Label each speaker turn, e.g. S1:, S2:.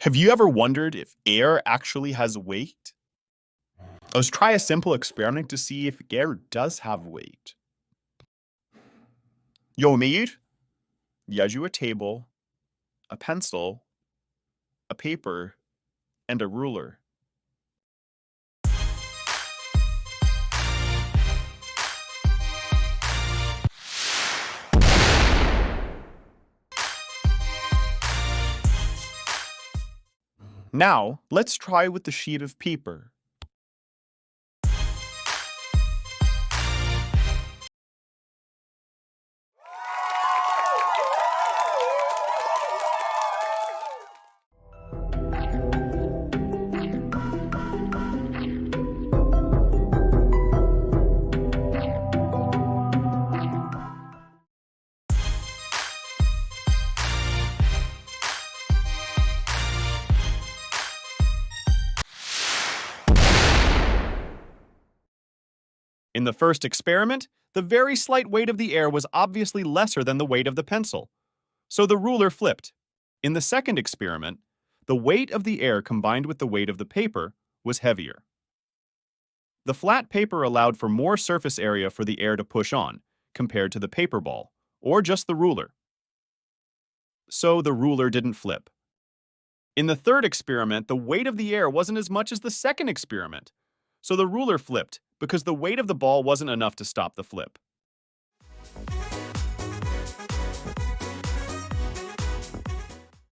S1: Have you ever wondered if air actually has weight? Let's try a simple experiment to see if air does have weight. Jo, Meir, jag you a table, a pencil, a paper, and a ruler. Now, let's try with the sheet of paper. In the first experiment, the very slight weight of the air was obviously lesser than the weight of the pencil, so the ruler flipped. In the second experiment, the weight of the air combined with the weight of the paper was heavier. The flat paper allowed for more surface area for the air to push on, compared to the paper ball, or just the ruler. So the ruler didn't flip. In the third experiment, the weight of the air wasn't as much as the second experiment, so the ruler flipped because the weight of the ball wasn't enough to stop the flip.